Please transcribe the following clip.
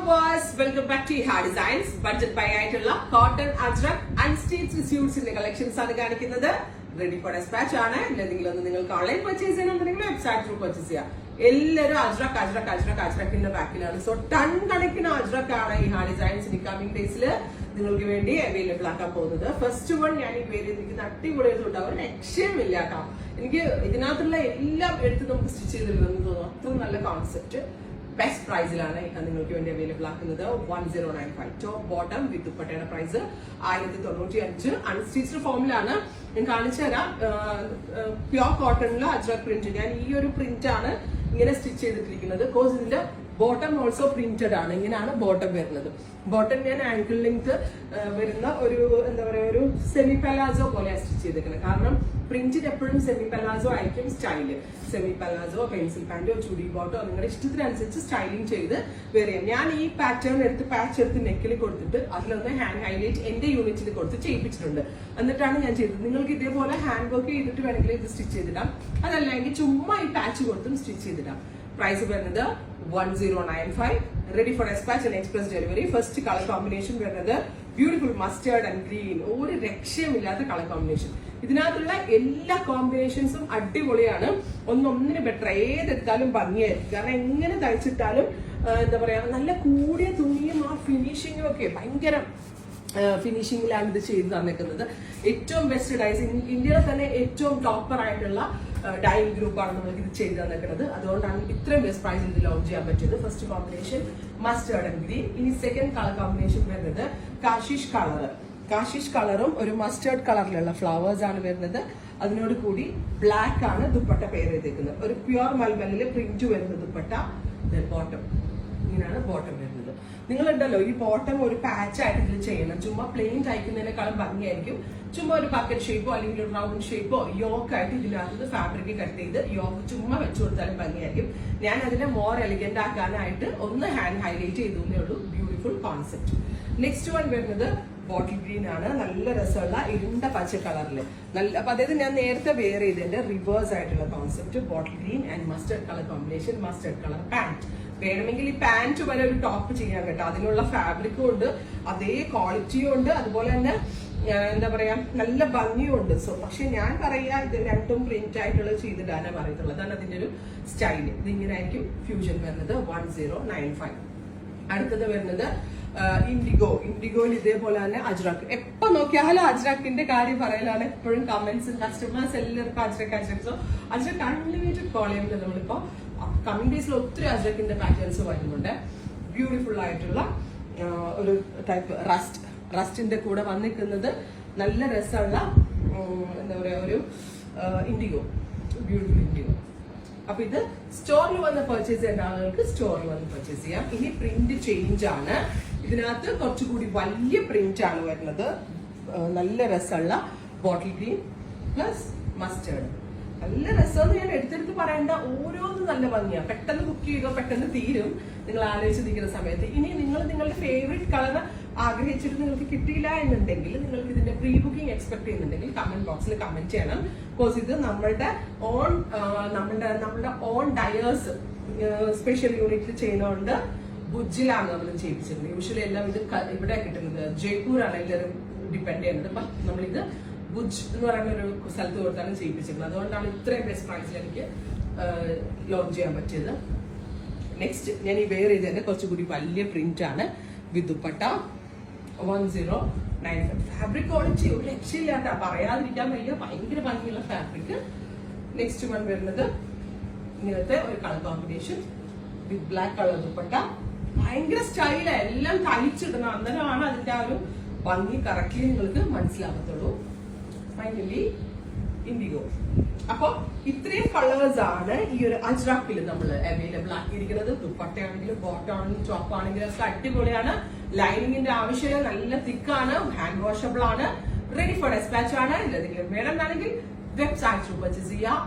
boys, welcome back to Hard Designs. Budget buy ആയിട്ടുള്ള cotton Ajrak and stitch സ്യൂട്ട്സിന്റെ collections ആണ് കാണിക്കുന്നത്. റെഡി ഫോർ ഡെസ്പാച്ച് ആണ്. എന്തെങ്കിലും ഒന്ന് നിങ്ങൾക്ക് ഓൺലൈൻ പർച്ചേസ് ചെയ്യണമെന്നുണ്ടെങ്കിൽ വെബ്സൈറ്റ് ത്രൂ പർച്ചേസ് ചെയ്യാം. എല്ലാവരും അജ്രക്കിന്റെ ബാക്കിലാണ്. സോ ടൺ കണക്കിന് അജ്രക് ആണ് ഈ ഹാർഡ് ഡിസൈൻസ് കമ്മിങ് ഡേയ്സിൽ നിങ്ങൾക്ക് വേണ്ടി അവൈലബിൾ ആക്കാൻ പോകുന്നത്. ഫസ്റ്റ് വൺ ഞാൻ ഈ പേര് എനിക്ക് അടിപൊളിയായിട്ടുണ്ടാവും, ഒരു ലക്ഷ്യമില്ല കേട്ടോ. എനിക്ക് ഇതിനകത്തുള്ള എല്ലാം എടുത്ത് നമുക്ക് സ്റ്റിച്ച് ചെയ്തിട്ടുണ്ടെന്ന് തോന്നുന്നു. അത്ര നല്ല കോൺസെപ്റ്റ് ബെസ്റ്റ് പ്രൈസിലാണ് നിങ്ങൾക്ക് വേണ്ടി അവൈലബിൾ ആക്കുന്നത്. 1095 ടോപ്പ് ബോട്ടം വിത്ത് ദുപ്പട്ടയുടെ പ്രൈസ് 1095. അൺസ്റ്റിച്ച്ഡ് ഫോമിലാണ് ഞാൻ കാണിച്ചു തരാം. പ്യോർ കോട്ടണില് അജ്രക് പ്രിന്റ്. ഞാൻ ഈ ഒരു പ്രിന്റ് ആണ് ഇങ്ങനെ സ്റ്റിച്ച് ചെയ്തിട്ടിരിക്കുന്നത്. കോഴ്സ് ഇതിന്റെ ബോട്ടം ഓൾസോ പ്രിന്റഡ് ആണ്. ഇങ്ങനെയാണ് ബോട്ടം വരുന്നത്. ബോട്ടം ഞാൻ ആങ്കിൾ ലെങ്ത് വരുന്ന ഒരു എന്താ പറയാ ഒരു സെമി പലാസോ പോലെയാണ് സ്റ്റിച്ച് ചെയ്തിരിക്കുന്നത്. കാരണം പ്രിന്റിൽ എപ്പോഴും സെമി പലാസോ ആയിരിക്കും സ്റ്റൈല്. സെമി പലാസോ, പെൻസിൽ പാന്റോ, ചുടി ബോട്ടോ നിങ്ങളുടെ ഇഷ്ടത്തിനനുസരിച്ച് സ്റ്റൈലിംഗ് ചെയ്ത് വേറെ ചെയ്യാം. ഞാൻ ഈ പാറ്റേൺ എടുത്ത് പാച്ച് എടുത്ത് നെക്കിൽ കൊടുത്തിട്ട് അതിലൊന്ന് ഹാൻഡ് ഹൈലൈറ്റ് എന്റെ യൂണിറ്റിൽ കൊടുത്ത് ചെയ്യിപ്പിച്ചിട്ടുണ്ട്. എന്നിട്ടാണ് ഞാൻ ചെയ്തത്. നിങ്ങൾക്ക് ഇതേപോലെ ഹാൻഡ് വർക്ക് ചെയ്തിട്ട് വേണമെങ്കിൽ ഇത് സ്റ്റിച്ച് ചെയ്തിടാം. അതല്ലെങ്കിൽ ചുമ്മാ ഈ പാച്ച് കൊടുത്തും സ്റ്റിച്ച് ചെയ്തിടാം. പ്രൈസ് വരുന്നത് 1095. Ready for despatch and express delivery. First colour combination വരുന്നത് ബ്യൂട്ടിഫുൾ മസ്റ്റേർഡ് ആൻഡ് ഗ്രീൻ. ഒരു രക്ഷയുമില്ലാത്ത കളർ കോമ്പിനേഷൻ. ഇതിനകത്തുള്ള എല്ലാ കോമ്പിനേഷൻസും അടിപൊളിയാണ്. ഒന്നൊന്നിന് ബെറ്റർ. ഏതെടുത്താലും ഭംഗിയായിരിക്കും. കാരണം എങ്ങനെ തയ്ച്ചിട്ടാലും എന്താ പറയാ നല്ല കൂടിയ തുണിയും ആ ഫിനിഷിങ്ങും ഒക്കെ ഭയങ്കര ഫിനിഷിംഗിലാണ് ഇത് ചെയ്ത് തന്നിരിക്കുന്നത്. ഏറ്റവും ബെസ്റ്റ് ഡൈസ് ഇന്ത്യയിലെ തന്നെ ഏറ്റവും ടോപ്പർ ആയിട്ടുള്ള ഡൈയിങ് ഗ്രൂപ്പാണ് നമുക്ക് ഇത് ചെയ്ത് തന്നിരിക്കുന്നത്. അതുകൊണ്ടാണ് ഇത്രയും ബെസ്റ്റ് പ്രൈസിൽ ഇത് ലോഞ്ച് ചെയ്യാൻ പറ്റിയത്. First combination mustard and green. ഇനി സെക്കൻഡ് കളർ കോമ്പിനേഷൻ വരുന്നത് കാഷിഷ് കളർ. കാഷിഷ് കളറും ഒരു മസ്റ്റേർഡ് കളറിലുള്ള ഫ്ലവേഴ്സ് ആണ് വരുന്നത്. അതിനോട് കൂടി ബ്ലാക്ക് ആണ് ദുപ്പട്ട പെയർ ചെയ്തേക്കുന്നത്. ഒരു പ്യുവർ മൽമലില് പ്രിന്റ് വരുന്ന ദുപ്പട്ട. ബോട്ടം ഇങ്ങനെയാണ് ബോട്ടം വരുന്നത്. നിങ്ങളുണ്ടല്ലോ ഈ ബോട്ടം ഒരു പാച്ച് ആയിട്ട് ഇതിൽ ചെയ്യണം. ചുമ്മാ പ്ലെയിൻ തയ്ക്കുന്നതിനേക്കാളും ഭംഗിയായിരിക്കും. ചുമ്മാ ഒരു ബക്കറ്റ് ഷേപ്പോ അല്ലെങ്കിൽ ഒരു റൗണ്ട് ഷേപ്പോ യോക്കായിട്ട് ഇതിനകത്ത് ഫാബ്രിക് കട്ട് ചെയ്ത് യോക്ക് ചുമ്മാ വെച്ചു കൊടുത്താലും ഭംഗിയായിരിക്കും. ഞാൻ അതിനെ മോർ എലിഗന്റ് ആക്കാനായിട്ട് ഒന്ന് ഹാൻഡ് ഹൈലൈറ്റ് ചെയ്തേ ഉള്ളൂ. Beautiful concept. നെക്സ്റ്റ് വൺ വരുന്നത് ബോട്ടിൽ ഗ്രീൻ ആണ്. നല്ല രസമുള്ള ഇരുണ്ട പച്ച കളറില് നല്ല. അപ്പൊ അതായത് ഞാൻ നേരത്തെ വെയർ ചെയ്തതിന്റെ റിവേഴ്സ് ആയിട്ടുള്ള concept. Bottle green and mustard colour combination. Mustard colour pant. വേണമെങ്കിൽ ഈ പാന്റ് വരെ ഒരു ടോപ്പ് ചെയ്യാൻ കേട്ടോ. അതിനുള്ള ഫാബ്രിക്കും ഉണ്ട്, അതേ ക്വാളിറ്റിയും ഉണ്ട്, അതുപോലെ തന്നെ എന്താ പറയാ നല്ല ഭംഗിയും ഉണ്ട്. സോ പക്ഷെ ഞാൻ പറയാ ഇത് രണ്ടും പ്രിന്റ് ആയിട്ടുള്ളത് ചെയ്തിടാനേ പറയത്തുള്ളൂ. അതാണ് അതിന്റെ ഒരു സ്റ്റൈല്. ഇത് ഇങ്ങനെ ആയിരിക്കും ഫ്യൂഷൻ വരുന്നത്. 1095. അടുത്തത് വരുന്നത് ഇൻഡിഗോ. ഇൻഡിഗോയിൽ ഇതേപോലെ തന്നെ അജ്രക്. എപ്പോ നോക്കിയാലും അജ്രക്കിന്റെ കാര്യം പറയലാണ് എപ്പോഴും കമന്റ്സ്. കസ്റ്റമേഴ്സ് എല്ലാവർക്കും ajrak. So ajrak unlimited quality. നമ്മളിപ്പോ കമ്മിങ് ഡേയ്സിൽ ഒത്തിരി അജ്രക്കിന്റെ പാറ്റേൺസ് വരുന്നുണ്ട്. ബ്യൂട്ടിഫുൾ ആയിട്ടുള്ള ഒരു ടൈപ്പ് റസ്റ്റിന്റെ കൂടെ വന്നിരിക്കുന്നത് നല്ല രസമുള്ള എന്താ പറയാ ഒരു ഇൻഡിഗോ. Beautiful IndiGo. അപ്പൊ ഇത് സ്റ്റോറിൽ വന്ന് പർച്ചേസ് ചെയ്യേണ്ട ആളുകൾക്ക് സ്റ്റോറിൽ വന്ന് പർച്ചേസ് ചെയ്യാം. ഇനി പ്രിന്റ് ചേഞ്ച് ആണ്. ഇതിനകത്ത് കുറച്ചുകൂടി വലിയ പ്രിന്റ് ആണ് വരുന്നത്. നല്ല രസമുള്ള ബോട്ടിൽ ഗ്രീൻ പ്ലസ് മസ്റ്റേർഡ്. നല്ല രസമെന്ന് ഞാൻ എടുത്തെടുത്ത് പറയേണ്ട. ഓരോന്നും നല്ല ഭംഗിയാണ്. പെട്ടെന്ന് കുക്ക് ചെയ്യുക, പെട്ടെന്ന് തീരും നിങ്ങൾ ആലോചിച്ച് നിൽക്കുന്ന സമയത്ത്. ഇനി നിങ്ങൾ നിങ്ങളുടെ ഫേവറേറ്റ് കളർ ആഗ്രഹിച്ചിട്ട് നിങ്ങൾക്ക് കിട്ടിയില്ല എന്നുണ്ടെങ്കിൽ, നിങ്ങൾക്ക് ഇതിന്റെ പ്രീ ബുക്കിംഗ് എക്സ്പെക്ട് ചെയ്യുന്നുണ്ടെങ്കിൽ കമന്റ് ബോക്സിൽ കമന്റ് ചെയ്യണം. ബിക്കോസ് ഇത് നമ്മളുടെ ഓൺ ഡയേഴ്സ് സ്പെഷ്യൽ യൂണിറ്റിൽ ചെയ്യുന്നതുകൊണ്ട് ഭുജിലാണ് നമ്മൾ ചെയ്യിപ്പിച്ചിരുന്നത്. യൂഷ്വലി എല്ലാം ഇത് ഇവിടെ കിട്ടുന്നത് ജയ്പൂരാണ് എല്ലാവരും ഡിപ്പെൻഡ് ചെയ്യുന്നത്. അപ്പൊ നമ്മളിത് ഭുജ് എന്ന് പറയുന്ന ഒരു സ്ഥലത്ത് കൊടുത്താണ് ചെയ്യിപ്പിച്ചിരുന്നത്. അതുകൊണ്ടാണ് ഇത്രയും ബെസ്റ്റ് പ്രൈസിൽ എനിക്ക് ലോഞ്ച് ചെയ്യാൻ പറ്റിയത്. നെക്സ്റ്റ് ഞാൻ ഈ വെയർ ചെയ്തതിന്റെ കുറച്ചുകൂടി വലിയ പ്രിന്റ് ആണ് വിത്ത് ദുപ്പട്ട. 1095. ഫാബ്രിക് ക്വാളിറ്റി ഒരു രക്ഷയില്ലാത്ത പറയാതിരിക്കാൻ വയ്യ. ഭയങ്കര ഭംഗിയുള്ള ഫാബ്രിക്. നെക്സ്റ്റ് വൺ വരുന്നത് ഇങ്ങനത്തെ ഒരു colour combination with black colour dupatta. ഭയങ്കര സ്റ്റൈലാണ്. എല്ലാം തളിച്ചിടണം. അന്നേരമാണ് അതിന്റെ ആ ഒരു ഭംഗി കറക്റ്റ്ലി നിങ്ങൾക്ക് മനസ്സിലാകത്തുള്ളൂ. Finally IndiGo. അപ്പൊ ഇത്രയും കളേഴ്സ് ആണ് ഈ ഒരു അജ്രക്കിൽ നമ്മൾ അവൈലബിൾ ആക്കിയിരിക്കുന്നത്. ദുപ്പട്ടയാണെങ്കിലും ബോട്ടം ആണെങ്കിലും ടോപ്പ് ആണെങ്കിലും ഒക്കെ അടിപൊളിയാണ്. ലൈനിങ്ങിന്റെ ആവശ്യമില്ല. നല്ല തിക്കാണ്. ഹാൻഡ് വാഷബിൾ ആണ്. റെഡി ഫോർ ഡെസ്പാച്ച് ആണ്. ഇതിലെന്തെങ്കിലും വേണമെന്നാണെങ്കിൽ വെബ്സൈറ്റ് പർച്ചേസ് ചെയ്യാം.